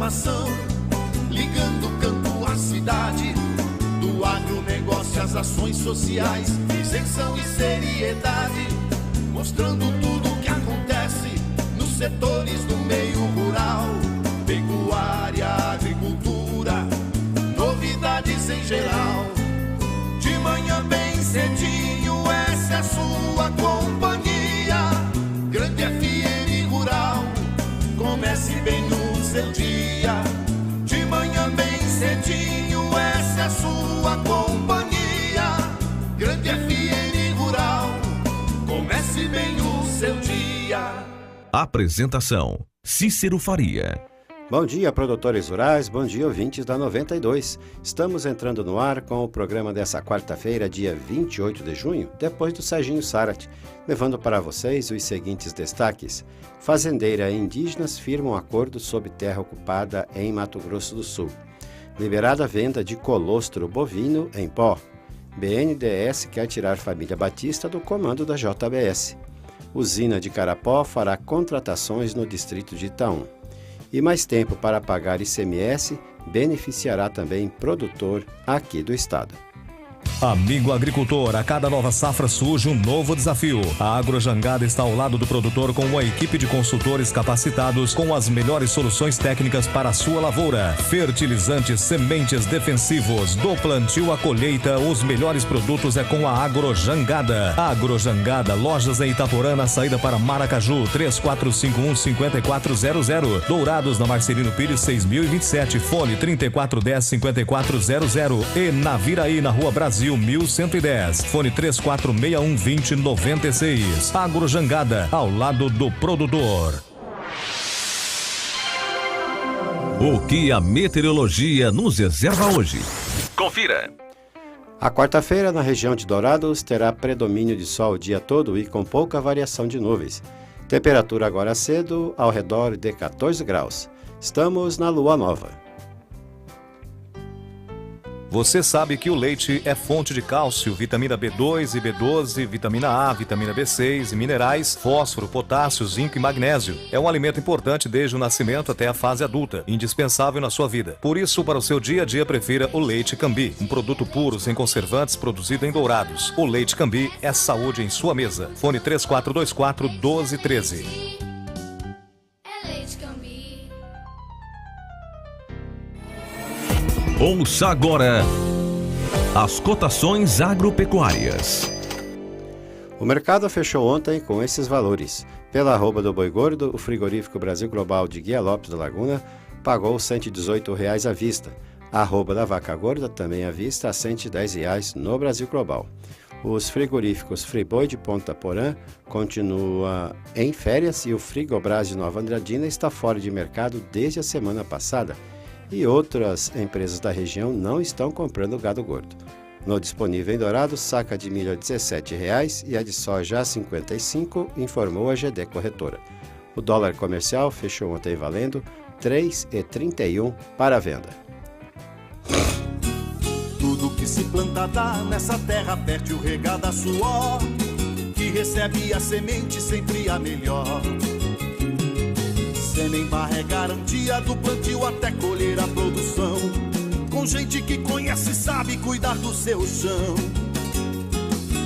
informação, ligando o campo à cidade, do agronegócio às ações sociais, isenção e seriedade, mostrando tudo o que acontece nos setores do meio rural, pecuária, agricultura, novidades em geral. De manhã bem cedinho, essa é a sua companhia, Grande FM Rural, comece bem o seu dia. De manhã bem cedinho, essa é a sua companhia, Grande FM Rural, comece bem o seu dia. Apresentação: Cícero Faria. Bom dia, produtores rurais, bom dia, ouvintes da 92. Estamos entrando no ar com o programa dessa quarta-feira, dia 28 de junho, depois do Serginho Sarat, levando para vocês os seguintes destaques. Fazendeira e indígenas firmam acordo sobre terra ocupada em Mato Grosso do Sul. Liberada a venda de colostro bovino em pó. BNDES quer tirar família Batista do comando da JBS. Usina de Carapó fará contratações no distrito de Itaú. E mais tempo para pagar ICMS beneficiará também produtor aqui do estado. Amigo agricultor, a cada nova safra surge um novo desafio. A Agrojangada está ao lado do produtor com uma equipe de consultores capacitados com as melhores soluções técnicas para a sua lavoura. Fertilizantes, sementes, defensivos, do plantio à colheita, os melhores produtos é com a Agrojangada. Agrojangada, lojas em Itaporã, na saída para Maracaju, 3451-5400. Dourados, na Marcelino Pires, 6027, fone 3410-5400. E na Viraí, na Rua Brasil, 1110, fone 3461-2096. Agrojangada, ao lado do produtor. O que a meteorologia nos reserva hoje? Confira. A quarta-feira na região de Dourados terá predomínio de sol o dia todo e com pouca variação de nuvens. Temperatura agora cedo ao redor de 14 graus. Estamos na lua nova. Você sabe que o leite é fonte de cálcio, vitamina B2 e B12, vitamina A, vitamina B6 e minerais, fósforo, potássio, zinco e magnésio. É um alimento importante desde o nascimento até a fase adulta, indispensável na sua vida. Por isso, para o seu dia a dia, prefira o Leite Cambi, um produto puro, sem conservantes, produzido em Dourados. O Leite Cambi é saúde em sua mesa. Fone 3424-1213. Ouça agora as cotações agropecuárias. O mercado fechou ontem com esses valores. Pela arroba do boi gordo, o frigorífico Brasil Global de Guia Lopes da Laguna pagou R$ 118,00 à vista. A arroba da vaca gorda, também à vista, a R$ 110,00 no Brasil Global. Os frigoríficos Friboi de Ponta Porã continua em férias e o Frigobras de Nova Andradina está fora de mercado desde a semana passada. E outras empresas da região não estão comprando gado gordo. No disponível em Dourados, saca de milho a R$ 17,00 e a de soja a R$ 55,00, informou a GD Corretora. O dólar comercial fechou ontem valendo R$ 3,31 para a venda. Tudo que se planta dá nessa terra fértil regada a suor, que recebe a semente sempre a melhor. Semear é garantia do plantio até colher a produção, com gente que conhece e sabe cuidar do seu chão.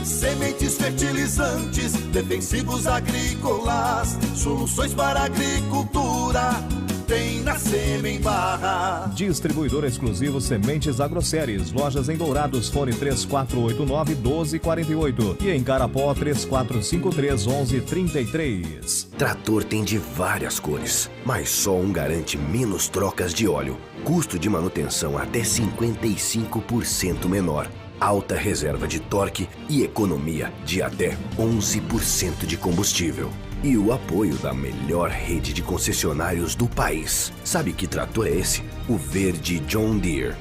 Sementes, fertilizantes, defensivos agrícolas, soluções para a agricultura, tem na Semen Barra. Distribuidor exclusivo Sementes Agroceres, lojas em Dourados, fone 3489-1248 e em Carapó 3453-1133. Trator tem de várias cores, mas só um garante menos trocas de óleo, custo de manutenção até 55% menor, alta reserva de torque e economia de até 11% de combustível. E o apoio da melhor rede de concessionários do país. Sabe que trator é esse? O verde John Deere.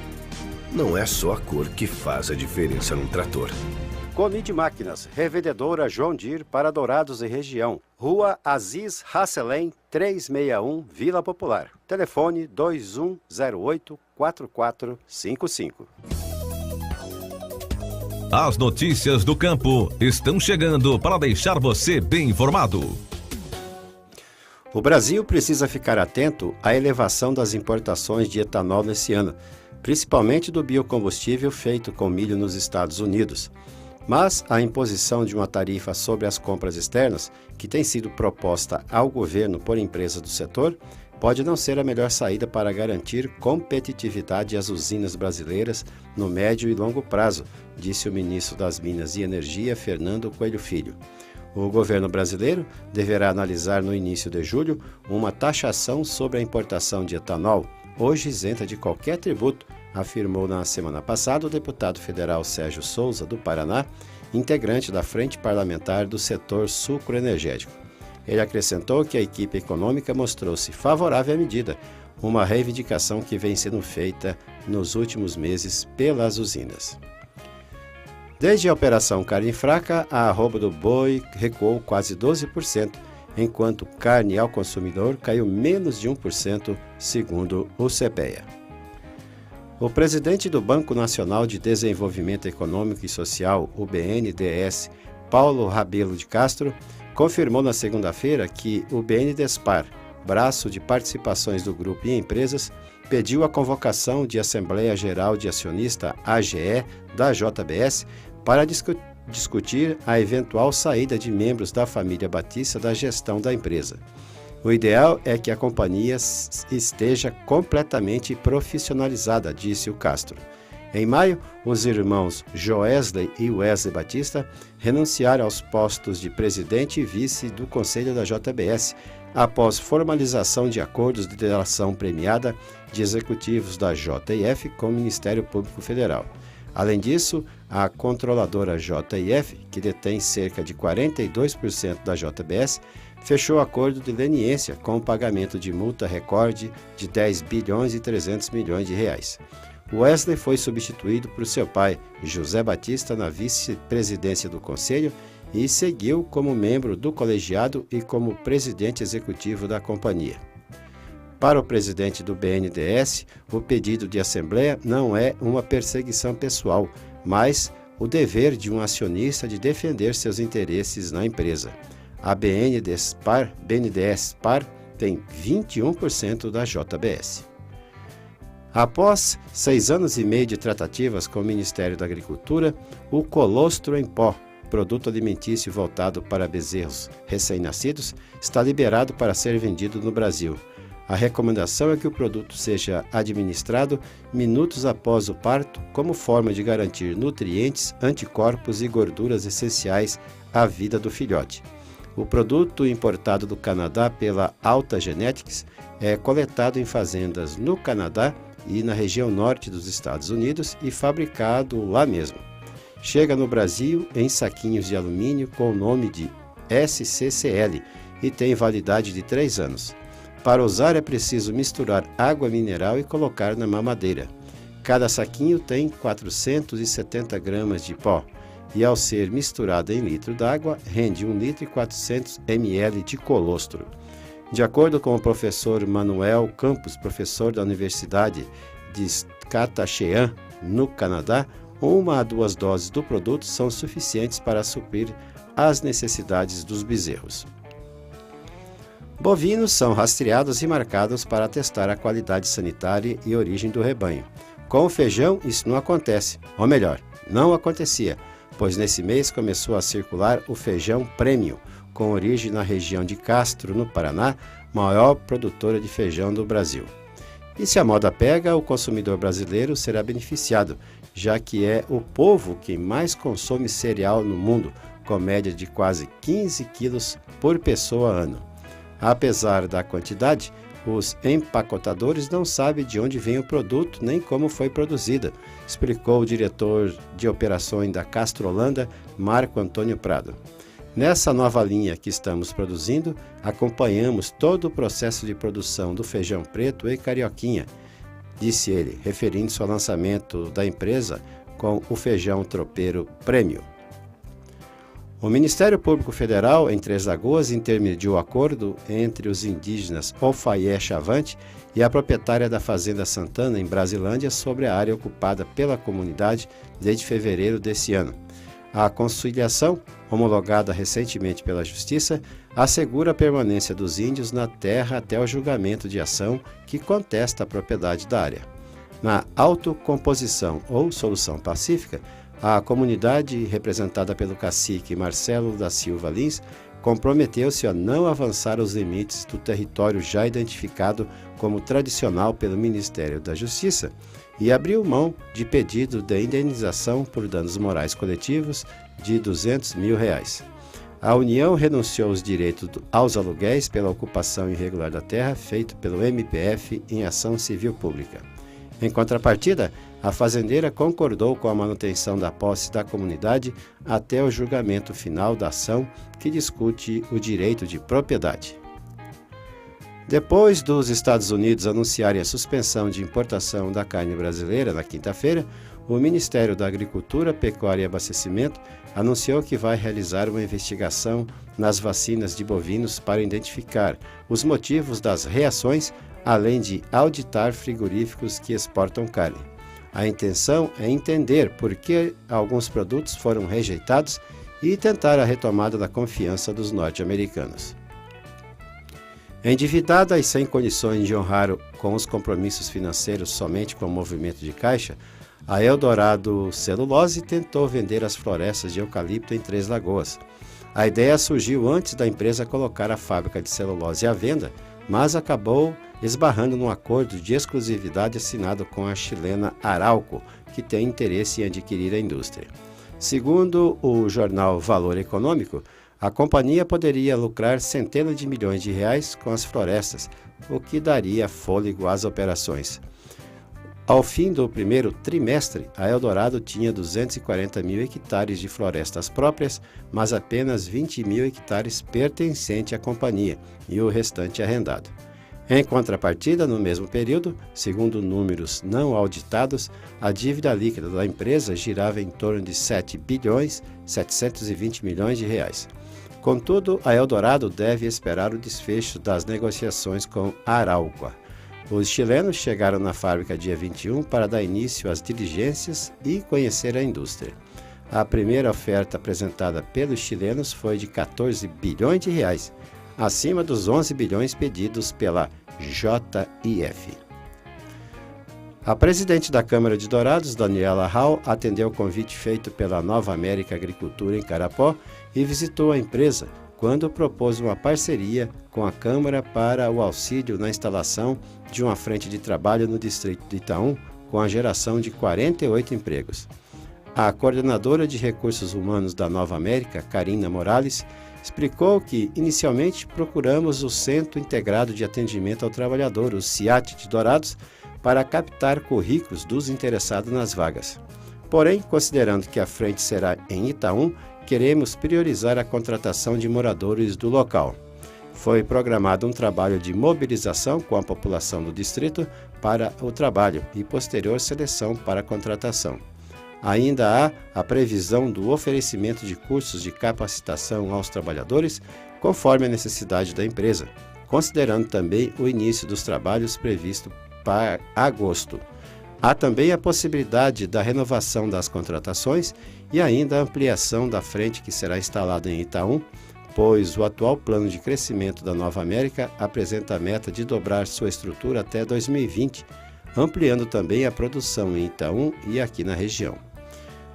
Não é só a cor que faz a diferença num trator. Comid Máquinas, revendedora John Deere para Dourados e região. Rua Aziz Hasselém, 361, Vila Popular. Telefone 2108-4455. As notícias do campo estão chegando para deixar você bem informado. O Brasil precisa ficar atento à elevação das importações de etanol nesse ano, principalmente do biocombustível feito com milho nos Estados Unidos. Mas a imposição de uma tarifa sobre as compras externas, que tem sido proposta ao governo por empresas do setor, pode não ser a melhor saída para garantir competitividade às usinas brasileiras no médio e longo prazo, disse o ministro das Minas e Energia, Fernando Coelho Filho. O governo brasileiro deverá analisar no início de julho uma taxação sobre a importação de etanol, hoje isenta de qualquer tributo, afirmou na semana passada o deputado federal Sérgio Souza, do Paraná, integrante da Frente Parlamentar do setor sucroenergético. Ele acrescentou que a equipe econômica mostrou-se favorável à medida, uma reivindicação que vem sendo feita nos últimos meses pelas usinas. Desde a Operação Carne Fraca, a arroba do boi recuou quase 12%, enquanto carne ao consumidor caiu menos de 1%, segundo o CPEA. O presidente do Banco Nacional de Desenvolvimento Econômico e Social, o BNDES, Paulo Rabelo de Castro, confirmou na segunda-feira que o BNDESPAR, braço de participações do grupo em empresas, pediu a convocação de Assembleia Geral de Acionista, AGE, da JBS, para discutir a eventual saída de membros da família Batista da gestão da empresa. O ideal é que a companhia esteja completamente profissionalizada, disse o Castro. Em maio, os irmãos Joesley e Wesley Batista renunciaram aos postos de presidente e vice do Conselho da JBS, após formalização de acordos de delação premiada de executivos da JIF com o Ministério Público Federal. Além disso, a controladora JIF, que detém cerca de 42% da JBS, fechou acordo de leniência com o pagamento de multa recorde de 10 bilhões e 300 milhões de reais. Wesley foi substituído por seu pai, José Batista, na vice-presidência do Conselho e seguiu como membro do colegiado e como presidente executivo da companhia. Para o presidente do BNDES, o pedido de assembleia não é uma perseguição pessoal, mas o dever de um acionista de defender seus interesses na empresa. A BNDESPAR tem 21% da JBS. Após 6 anos e meio de tratativas com o Ministério da Agricultura, o colostro em pó, produto alimentício voltado para bezerros recém-nascidos, está liberado para ser vendido no Brasil. A recomendação é que o produto seja administrado minutos após o parto, como forma de garantir nutrientes, anticorpos e gorduras essenciais à vida do filhote. O produto, importado do Canadá pela Alta Genetics, é coletado em fazendas no Canadá e na região norte dos Estados Unidos e fabricado lá mesmo. Chega no Brasil em saquinhos de alumínio com o nome de SCCL e tem validade de 3 anos. Para usar é preciso misturar água mineral e colocar na mamadeira. Cada saquinho tem 470 gramas de pó e, ao ser misturado em litro d'água, rende 1 litro e 400 ml de colostro. De acordo com o professor Manuel Campos, professor da Universidade de Saskatchewan, no Canadá, 1 a 2 doses do produto são suficientes para suprir as necessidades dos bezerros. Bovinos são rastreados e marcados para testar a qualidade sanitária e origem do rebanho. Com o feijão, isso não acontece, ou melhor, não acontecia, pois nesse mês começou a circular o feijão Premium, com origem na região de Castro, no Paraná, maior produtora de feijão do Brasil. E se a moda pega, o consumidor brasileiro será beneficiado, já que é o povo que mais consome cereal no mundo, com média de quase 15 quilos por pessoa ano. Apesar da quantidade, os empacotadores não sabem de onde vem o produto nem como foi produzida, explicou o diretor de operações da Castrolanda, Marco Antônio Prado. Nessa nova linha que estamos produzindo, acompanhamos todo o processo de produção do feijão preto e carioquinha, disse ele, referindo-se ao lançamento da empresa com o feijão tropeiro Premium. O Ministério Público Federal, em Três Lagoas, intermediou acordo entre os indígenas Ofaié Chavante e a proprietária da Fazenda Santana, em Brasilândia, sobre a área ocupada pela comunidade desde fevereiro desse ano. A conciliação, homologada recentemente pela Justiça, assegura a permanência dos índios na terra até o julgamento de ação que contesta a propriedade da área. Na autocomposição ou solução pacífica, a comunidade, representada pelo cacique Marcelo da Silva Lins, comprometeu-se a não avançar os limites do território já identificado como tradicional pelo Ministério da Justiça e abriu mão de pedido de indenização por danos morais coletivos de R$200 mil. A União renunciou aos direitos aos aluguéis pela ocupação irregular da terra feito pelo MPF em ação civil pública. Em contrapartida, a fazendeira concordou com a manutenção da posse da comunidade até o julgamento final da ação que discute o direito de propriedade. Depois dos Estados Unidos anunciarem a suspensão de importação da carne brasileira na quinta-feira, o Ministério da Agricultura, Pecuária e Abastecimento anunciou que vai realizar uma investigação nas vacinas de bovinos para identificar os motivos das reações, além de auditar frigoríficos que exportam carne. A intenção é entender por que alguns produtos foram rejeitados e tentar a retomada da confiança dos norte-americanos. Endividada e sem condições de honrar com os compromissos financeiros somente com o movimento de caixa, a Eldorado Celulose tentou vender as florestas de eucalipto em Três Lagoas. A ideia surgiu antes da empresa colocar a fábrica de celulose à venda, mas acabou esbarrando num acordo de exclusividade assinado com a chilena Arauco, que tem interesse em adquirir a indústria. Segundo o jornal Valor Econômico, a companhia poderia lucrar centenas de milhões de reais com as florestas, o que daria fôlego às operações. Ao fim do primeiro trimestre, a Eldorado tinha 240 mil hectares de florestas próprias, mas apenas 20 mil hectares pertencentes à companhia e o restante arrendado. Em contrapartida, no mesmo período, segundo números não auditados, a dívida líquida da empresa girava em torno de 7 bilhões 720 milhões de reais. Contudo, a Eldorado deve esperar o desfecho das negociações com a Arauco. Os chilenos chegaram na fábrica dia 21 para dar início às diligências e conhecer a indústria. A primeira oferta apresentada pelos chilenos foi de 14 bilhões de reais, acima dos 11 bilhões pedidos pela JIF. A presidente da Câmara de Dourados, Daniela Hall, atendeu o convite feito pela Nova América Agricultura em Carapó e visitou a empresa quando propôs uma parceria com a Câmara para o auxílio na instalação de uma frente de trabalho no distrito de Itaú, com a geração de 48 empregos. A coordenadora de recursos humanos da Nova América, Karina Morales, explicou que, inicialmente, procuramos o Centro Integrado de Atendimento ao Trabalhador, o CIAT de Dourados, para captar currículos dos interessados nas vagas. Porém, considerando que a frente será em Itaú, queremos priorizar a contratação de moradores do local. Foi programado um trabalho de mobilização com a população do distrito para o trabalho e posterior seleção para a contratação. Ainda há a previsão do oferecimento de cursos de capacitação aos trabalhadores, conforme a necessidade da empresa, considerando também o início dos trabalhos previsto para agosto. Há também a possibilidade da renovação das contratações e ainda a ampliação da frente que será instalada em Itaú, pois o atual plano de crescimento da Nova América apresenta a meta de dobrar sua estrutura até 2020, ampliando também a produção em Itaú e aqui na região.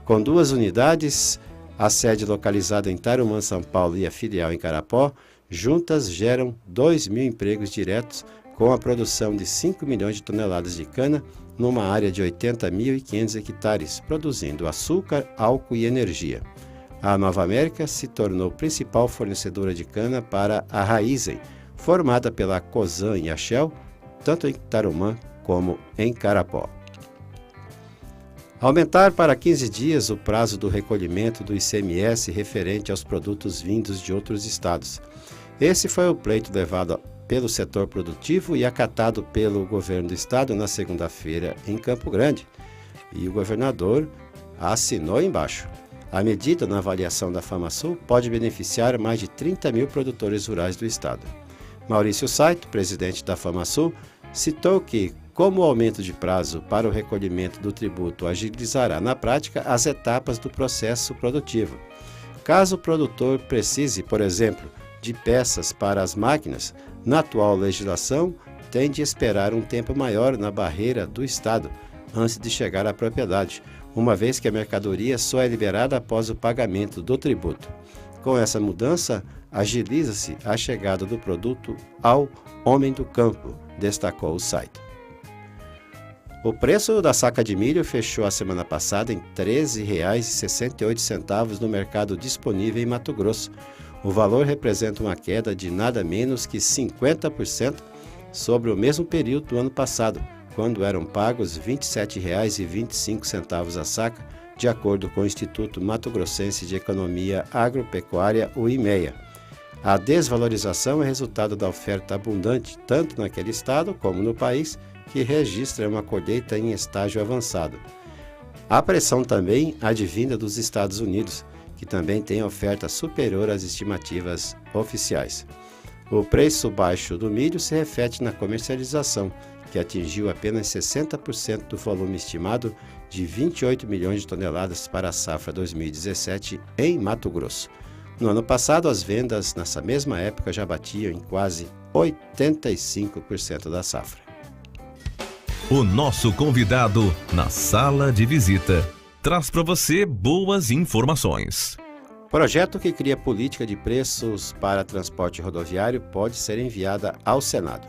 Com 2 unidades, a sede localizada em Tarumã, São Paulo, e a filial em Carapó, juntas geram 2.000 empregos diretos com a produção de 5 milhões de toneladas de cana numa área de 80.500 hectares, produzindo açúcar, álcool e energia. A Nova América se tornou principal fornecedora de cana para a Raizen, formada pela Cosan e a Shell, tanto em Tarumã como em Carapó. Aumentar para 15 dias o prazo do recolhimento do ICMS referente aos produtos vindos de outros estados. Esse foi o pleito levado pelo setor produtivo e acatado pelo governo do estado na segunda-feira em Campo Grande. E o governador assinou embaixo. A medida, na avaliação da FamaSul, pode beneficiar mais de 30 mil produtores rurais do estado. Maurício Saito, presidente da FamaSul, citou que, Como o aumento de prazo para o recolhimento do tributo agilizará na prática as etapas do processo produtivo. Caso o produtor precise, por exemplo, de peças para as máquinas, na atual legislação, tem de esperar um tempo maior na barreira do Estado, antes de chegar à propriedade, uma vez que a mercadoria só é liberada após o pagamento do tributo. Com essa mudança, agiliza-se a chegada do produto ao homem do campo, destacou o site. O preço da saca de milho fechou a semana passada em R$ 13,68 no mercado disponível em Mato Grosso. O valor representa uma queda de nada menos que 50% sobre o mesmo período do ano passado, quando eram pagos R$ 27,25 a saca, de acordo com o Instituto Mato Grossense de Economia Agropecuária, o IMEA. A desvalorização é resultado da oferta abundante, tanto naquele estado como no país, que registra uma colheita em estágio avançado. A pressão também advinda dos Estados Unidos, que também tem oferta superior às estimativas oficiais. O preço baixo do milho se reflete na comercialização, que atingiu apenas 60% do volume estimado de 28 milhões de toneladas para a safra 2017 em Mato Grosso. No ano passado, as vendas nessa mesma época já batiam em quase 85% da safra. O nosso convidado na sala de visita traz para você boas informações. Projeto que cria política de preços para transporte rodoviário pode ser enviada ao Senado.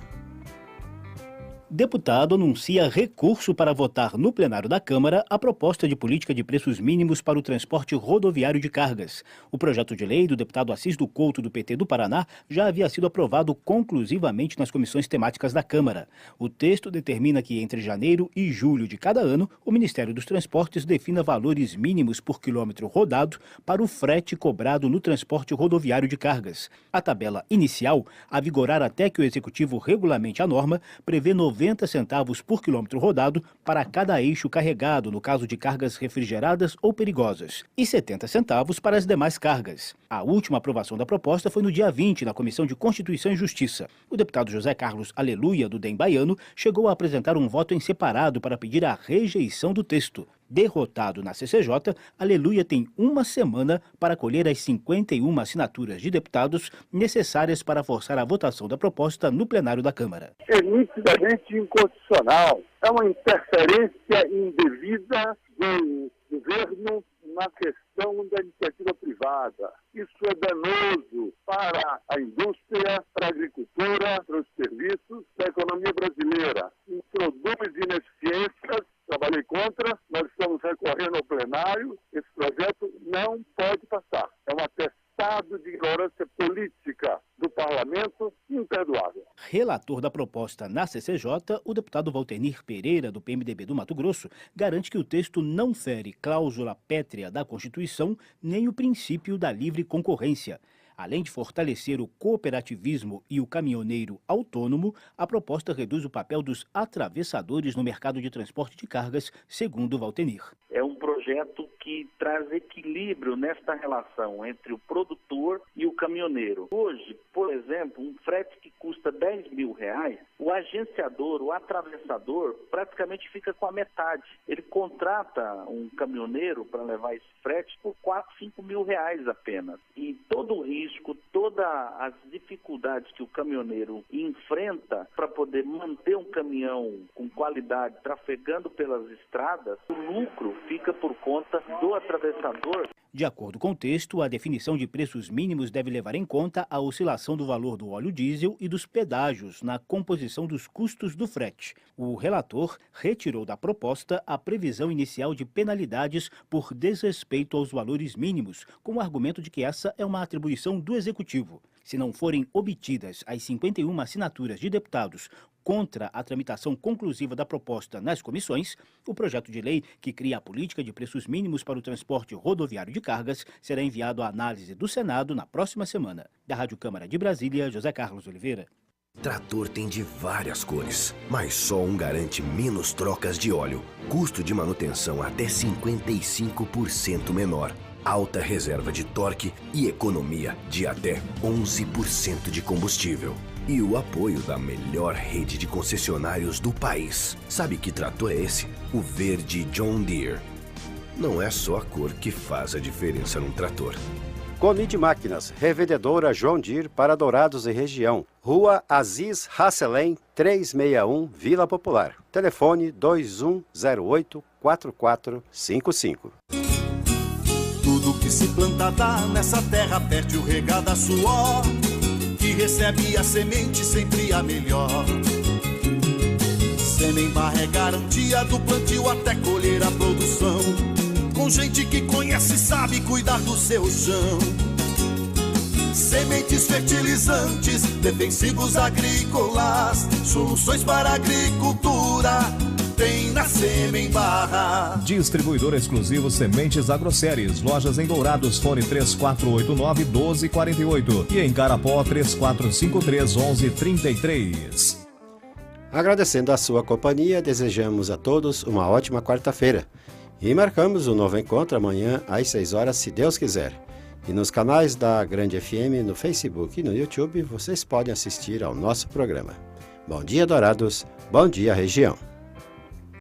Deputado anuncia recurso para votar no plenário da Câmara a proposta de política de preços mínimos para o transporte rodoviário de cargas. O projeto de lei do deputado Assis do Couto, do PT do Paraná, já havia sido aprovado conclusivamente nas comissões temáticas da Câmara. O texto determina que entre janeiro e julho de cada ano, o Ministério dos Transportes defina valores mínimos por quilômetro rodado para o frete cobrado no transporte rodoviário de cargas. A tabela inicial, a vigorar até que o Executivo regulamente a norma, prevê 90 centavos por quilômetro rodado para cada eixo carregado, no caso de cargas refrigeradas ou perigosas, e 70 centavos para as demais cargas. A última aprovação da proposta foi no dia 20, na Comissão de Constituição e Justiça. O deputado José Carlos Aleluia, do DEM baiano, chegou a apresentar um voto em separado para pedir a rejeição do texto. Derrotado na CCJ, Aleluia tem uma semana para colher as 51 assinaturas de deputados necessárias para forçar a votação da proposta no plenário da Câmara. É nitidamente inconstitucional. É uma interferência indevida do governo na questão da iniciativa privada. Isso é danoso para a indústria, para a agricultura, para os serviços da economia brasileira. Introduz ineficiências. Trabalhei contra, nós estamos recorrendo ao plenário, esse projeto não pode passar. É um atestado de ignorância política do parlamento imperdoável. Relator da proposta na CCJ, o deputado Valtenir Pereira, do PMDB do Mato Grosso, garante que o texto não fere cláusula pétrea da Constituição nem o princípio da livre concorrência. Além de fortalecer o cooperativismo e o caminhoneiro autônomo, a proposta reduz o papel dos atravessadores no mercado de transporte de cargas, segundo Valtenir. É um projeto que traz equilíbrio nesta relação entre o produtor e o caminhoneiro. Hoje, por exemplo, um frete que custa R$10 mil, o agenciador, o atravessador, praticamente fica com a metade. Ele contrata um caminhoneiro para levar esse frete por R$4, R$5 mil apenas. E todo o risco, todas as dificuldades que o caminhoneiro enfrenta para poder manter um caminhão com qualidade trafegando pelas estradas, o lucro fica por conta do atravessador. De acordo com o texto, a definição de preços mínimos deve levar em conta a oscilação do valor do óleo diesel e dos pedágios na composição dos custos do frete. O relator retirou da proposta a previsão inicial de penalidades por desrespeito aos valores mínimos, com o argumento de que essa é uma atribuição do Executivo. Se não forem obtidas as 51 assinaturas de deputados contra a tramitação conclusiva da proposta nas comissões, o projeto de lei que cria a política de preços mínimos para o transporte rodoviário de cargas será enviado à análise do Senado na próxima semana. Da Rádio Câmara de Brasília, José Carlos Oliveira. Trator tem de várias cores, mas só um garante menos trocas de óleo, custo de manutenção até 55% menor, alta reserva de torque e economia de até 11% de combustível. e o apoio da melhor rede de concessionários do país. Sabe que trator é esse? O verde John Deere. Não é só a cor que faz a diferença num trator. Conid Máquinas, revendedora John Deere para Dourados e região. Rua Aziz Hasselem, 361, Vila Popular. Telefone 2108-4455. Tudo que se planta dá nessa terra fértil regada a suor, que recebe a semente sempre a melhor. Semembar é garantia do plantio até colher a produção, com gente que conhece e sabe cuidar do seu chão. Sementes fertilizantes, defensivos agrícolas, soluções para a agricultura, tem na Semembar. Distribuidor exclusivo Sementes Agroceres. Lojas em Dourados, fone 3489-1248 e em Carapó 3453-1133. Agradecendo a sua companhia, desejamos a todos uma ótima quarta-feira. E marcamos um novo encontro amanhã às 6 horas, se Deus quiser. E nos canais da Grande FM, no Facebook e no YouTube, vocês podem assistir ao nosso programa. Bom dia, Dourados. Bom dia, região.